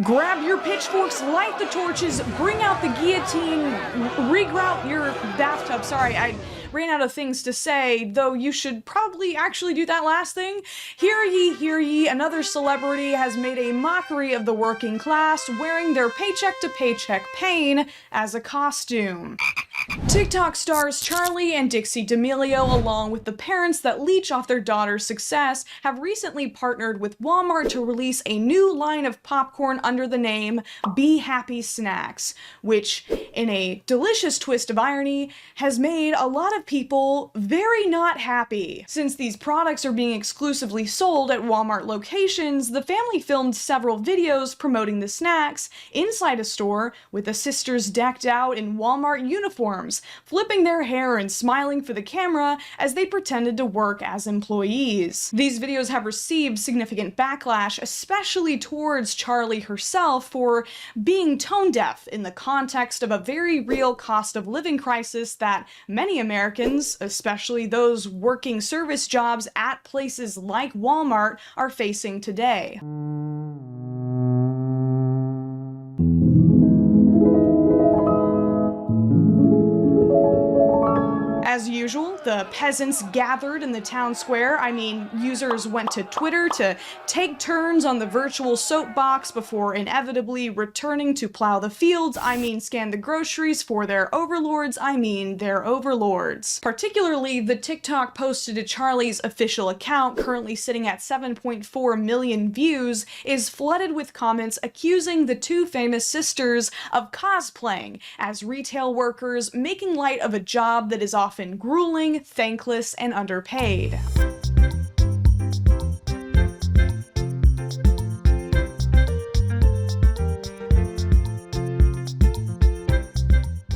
Grab your pitchforks, light the torches, bring out the guillotine, regrout your bathtub. Sorry, I ran out of things to say, though you should probably actually do that last thing. Hear ye, another celebrity has made a mockery of the working class, wearing their paycheck-to-paycheck pain as a costume. TikTok stars Charli and Dixie D'Amelio, along with the parents that leech off their daughter's success, have recently partnered with Walmart to release a new line of popcorn under the name Be Happy Snacks, which, in a delicious twist of irony, has made a lot of people very not happy. Since these products are being exclusively sold at Walmart locations, the family filmed several videos promoting the snacks inside a store with the sisters decked out in Walmart uniforms, flipping their hair and smiling for the camera as they pretended to work as employees. These videos have received significant backlash, especially towards Charli herself, for being tone deaf in the context of a very real cost of living crisis that many Americans, especially those working service jobs at places like Walmart, are facing today. As usual, the peasants gathered in the town square. Users went to Twitter to take turns on the virtual soapbox before inevitably returning to plow the fields. Scan the groceries for their overlords. Their overlords. Particularly, the TikTok posted to Charli's official account, currently sitting at 7.4 million views, is flooded with comments accusing the two famous sisters of cosplaying as retail workers, making light of a job that is often grueling, thankless, and underpaid.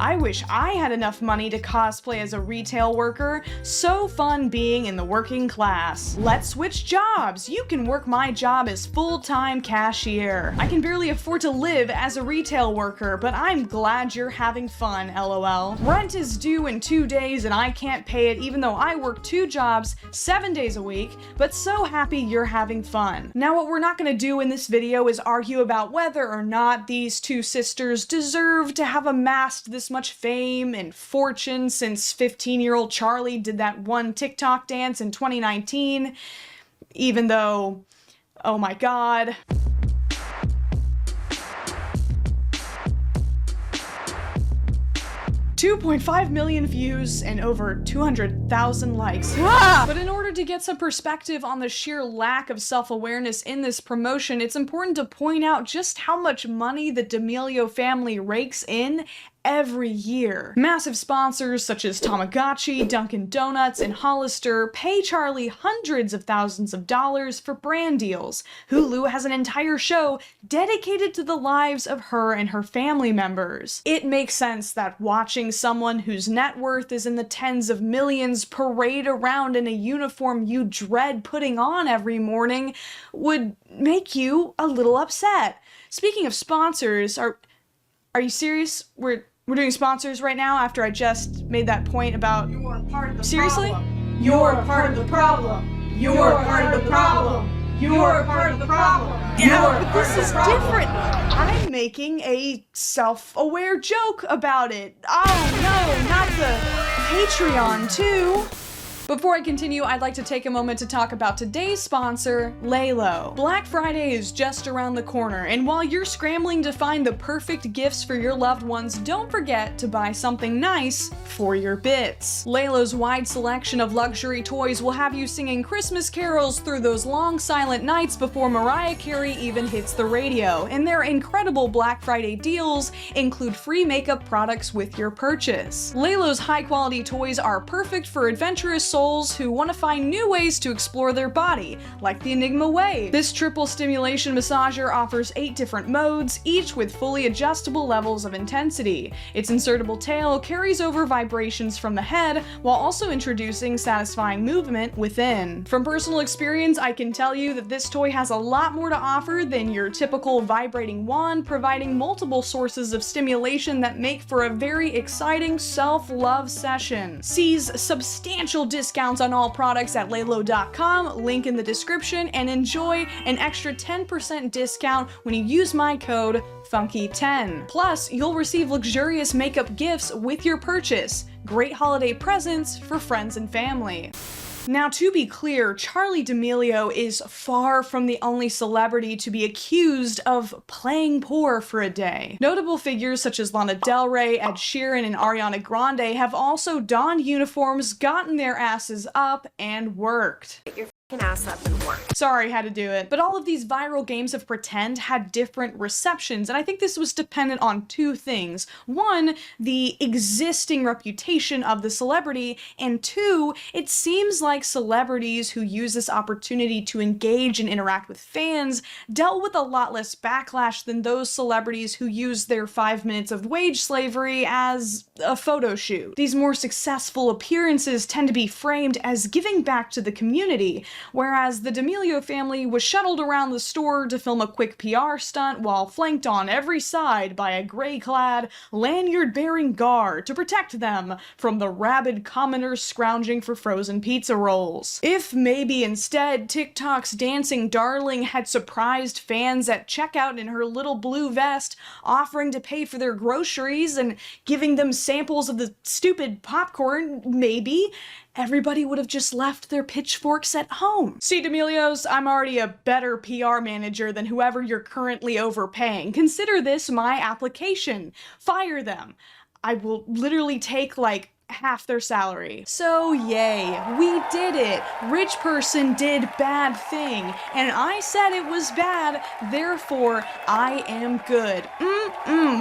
I wish I had enough money to cosplay as a retail worker. So fun being in the working class. Let's switch jobs. You can work my job as full-time cashier. I can barely afford to live as a retail worker, but I'm glad you're having fun, LOL. Rent is due in 2 days and I can't pay it even though I work 2 jobs 7 days a week, but so happy you're having fun. Now, what we're not gonna do in this video is argue about whether or not these two sisters deserve to have amassed this much fame and fortune since 15-year-old Charli did that one TikTok dance in 2019, even though, oh my god. $2.5 million views and over 200,000 likes. But in order to get some perspective on the sheer lack of self-awareness in this promotion, it's important to point out just how much money the D'Amelio family rakes in every year. Massive sponsors such as Tamagotchi, Dunkin' Donuts, and Hollister pay Charli hundreds of thousands of dollars for brand deals. Hulu has an entire show dedicated to the lives of her and her family members. It makes sense that watching someone whose net worth is in the tens of millions parade around in a uniform you dread putting on every morning would make you a little upset. Speaking of sponsors, are you serious? We're doing sponsors right now after I just made that point about... You're part of the Seriously? problem. You're part of the problem. You're part of the problem. You're part of the problem. Yeah, but this is different. I'm making a self-aware joke about it. Oh no, not the Patreon too. Before I continue, I'd like to take a moment to talk about today's sponsor, Lalo. Black Friday is just around the corner, and while you're scrambling to find the perfect gifts for your loved ones, don't forget to buy something nice for your bits. Lalo's wide selection of luxury toys will have you singing Christmas carols through those long silent nights before Mariah Carey even hits the radio, and their incredible Black Friday deals include free makeup products with your purchase. Lalo's high-quality toys are perfect for adventurous souls who want to find new ways to explore their body, like the Enigma Wave. This triple stimulation massager offers 8 different modes, each with fully adjustable levels of intensity. Its insertable tail carries over vibrations from the head, while also introducing satisfying movement within. From personal experience, I can tell you that this toy has a lot more to offer than your typical vibrating wand, providing multiple sources of stimulation that make for a very exciting self-love session. Seize substantial discounts discounts on all products at laylow.com, link in the description, and enjoy an extra 10% discount when you use my code FUNKY10. Plus, you'll receive luxurious makeup gifts with your purchase. Great holiday presents for friends and family. Now, to be clear, Charli D'Amelio is far from the only celebrity to be accused of playing poor for a day. Notable figures such as Lana Del Rey, Ed Sheeran, and Ariana Grande have also donned uniforms, gotten their asses up, and worked. Get your f***ing ass up and work. Sorry, had to do it. But all of these viral games of pretend had different receptions, and I think this was dependent on two things. One, the existing reputation of the celebrity, and two, it seems like celebrities who use this opportunity to engage and interact with fans dealt with a lot less backlash than those celebrities who use their 5 minutes of wage slavery as a photo shoot. These more successful appearances tend to be framed as giving back to the community, whereas the D'Amelio family was shuttled around the store to film a quick PR stunt while flanked on every side by a gray-clad, lanyard-bearing guard to protect them from the rabid commoners scrounging for frozen pizza rolls. If maybe instead TikTok's dancing darling had surprised fans at checkout in her little blue vest, offering to pay for their groceries and giving them samples of the stupid popcorn, maybe everybody would have just left their pitchforks at home. See, D'Amelios, I'm already a better PR manager than whoever you're currently overpaying. Consider this my application. Fire them. I will literally take like half their salary. So yay, we did it. Rich person did bad thing, and I said it was bad, therefore I am good.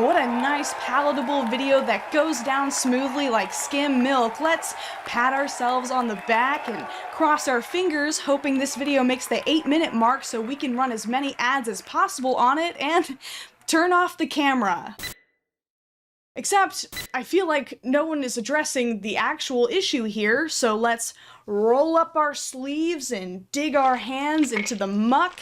What a nice palatable video that goes down smoothly like skim milk. Let's pat ourselves on the back and cross our fingers, hoping this video makes the 8-minute mark so we can run as many ads as possible on it and turn off the camera. Except, I feel like no one is addressing the actual issue here, so let's roll up our sleeves and dig our hands into the muck.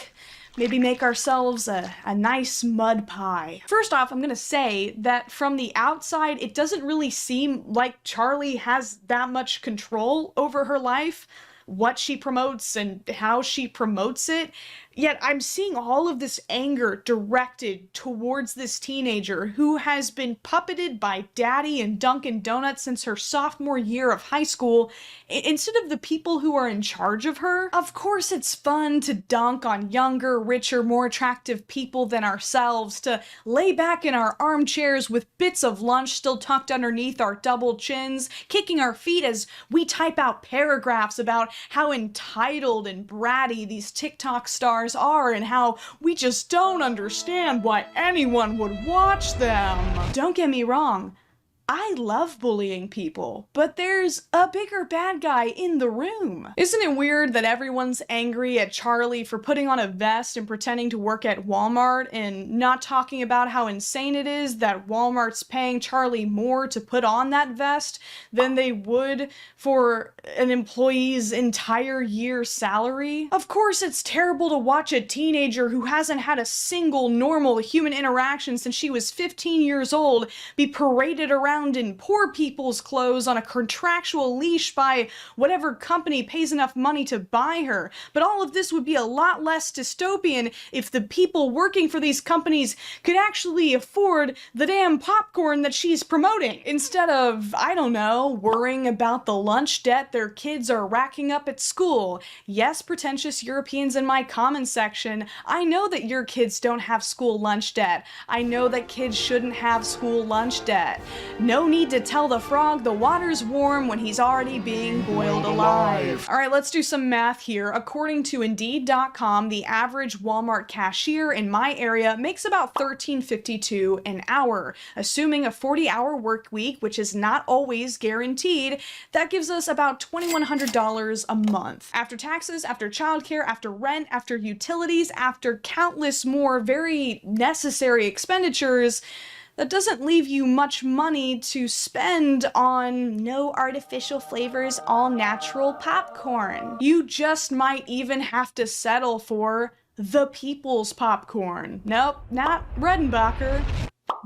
Maybe make ourselves a nice mud pie. First off, I'm gonna say that from the outside, it doesn't really seem like Charli has that much control over her life, what she promotes and how she promotes it. Yet I'm seeing all of this anger directed towards this teenager who has been puppeted by Daddy and Dunkin' Donuts since her sophomore year of high school, instead of the people who are in charge of her. Of course it's fun to dunk on younger, richer, more attractive people than ourselves, to lay back in our armchairs with bits of lunch still tucked underneath our double chins, kicking our feet as we type out paragraphs about how entitled and bratty these TikTok stars are and how we just don't understand why anyone would watch them. Don't get me wrong, I love bullying people, but there's a bigger bad guy in the room. Isn't it weird that everyone's angry at Charli for putting on a vest and pretending to work at Walmart and not talking about how insane it is that Walmart's paying Charli more to put on that vest than they would for an employee's entire year's salary? Of course it's terrible to watch a teenager who hasn't had a single normal human interaction since she was 15 years old be paraded around in poor people's clothes on a contractual leash by whatever company pays enough money to buy her. But all of this would be a lot less dystopian if the people working for these companies could actually afford the damn popcorn that she's promoting, instead of, I don't know, worrying about the lunch debt their kids are racking up at school. Yes, pretentious Europeans in my comment section, I know that your kids don't have school lunch debt. I know that kids shouldn't have school lunch debt. No need to tell the frog the water's warm when he's already being boiled alive. All right, let's do some math here. According to Indeed.com, the average Walmart cashier in my area makes about $13.52 an hour. Assuming a 40-hour work week, which is not always guaranteed, that gives us about $2,100 a month. After taxes, after childcare, after rent, after utilities, after countless more very necessary expenditures, that doesn't leave you much money to spend on no artificial flavors, all natural popcorn. You just might even have to settle for the people's popcorn. Nope, not Redenbacher.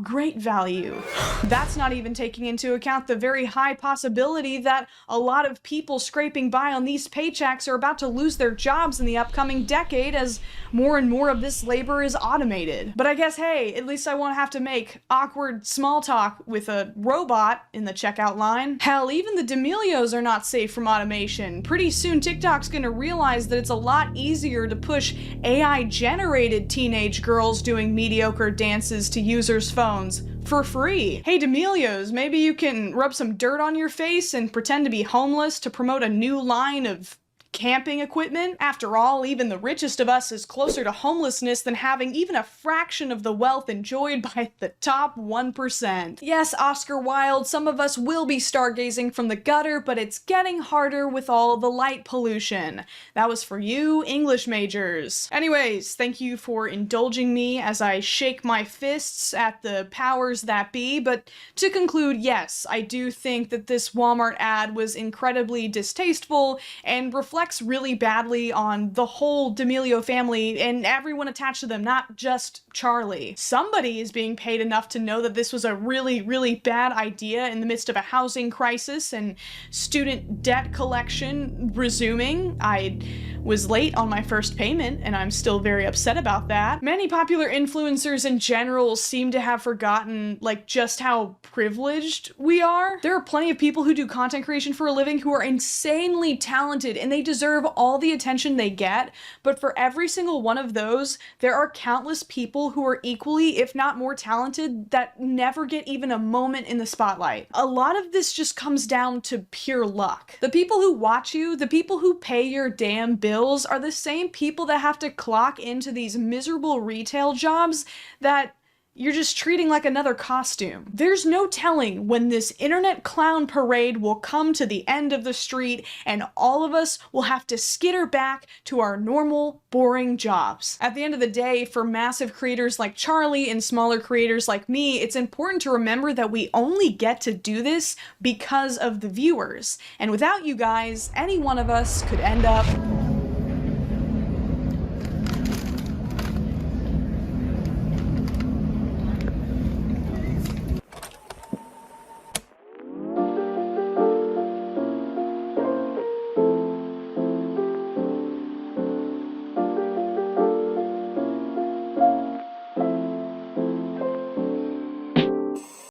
Great value. That's not even taking into account the very high possibility that a lot of people scraping by on these paychecks are about to lose their jobs in the upcoming decade as more and more of this labor is automated. But I guess, hey, at least I won't have to make awkward small talk with a robot in the checkout line. Hell, even the D'Amelios are not safe from automation. Pretty soon TikTok's gonna realize that it's a lot easier to push AI-generated teenage girls doing mediocre dances to users' phones for free. Hey D'Amelios, maybe you can rub some dirt on your face and pretend to be homeless to promote a new line of camping equipment? After all, even the richest of us is closer to homelessness than having even a fraction of the wealth enjoyed by the top 1%. Yes, Oscar Wilde, some of us will be stargazing from the gutter, but it's getting harder with all the light pollution. That was for you, English majors. Anyways, thank you for indulging me as I shake my fists at the powers that be, but to conclude, yes, I do think that this Walmart ad was incredibly distasteful and reflects really badly on the whole D'Amelio family and everyone attached to them, not just Charli. Somebody is being paid enough to know that this was a really, really bad idea in the midst of a housing crisis and student debt collection resuming. I was late on my first payment, and I'm still very upset about that. Many popular influencers in general seem to have forgotten, like, just how privileged we are. There are plenty of people who do content creation for a living who are insanely talented, and they deserve all the attention they get, but for every single one of those, there are countless people who are equally, if not more talented, that never get even a moment in the spotlight. A lot of this just comes down to pure luck. The people who watch you, the people who pay your damn bills, are the same people that have to clock into these miserable retail jobs that you're just treating like another costume. There's no telling when this internet clown parade will come to the end of the street and all of us will have to skitter back to our normal, boring jobs. At the end of the day, for massive creators like Charli and smaller creators like me, it's important to remember that we only get to do this because of the viewers. And without you guys, any one of us could end up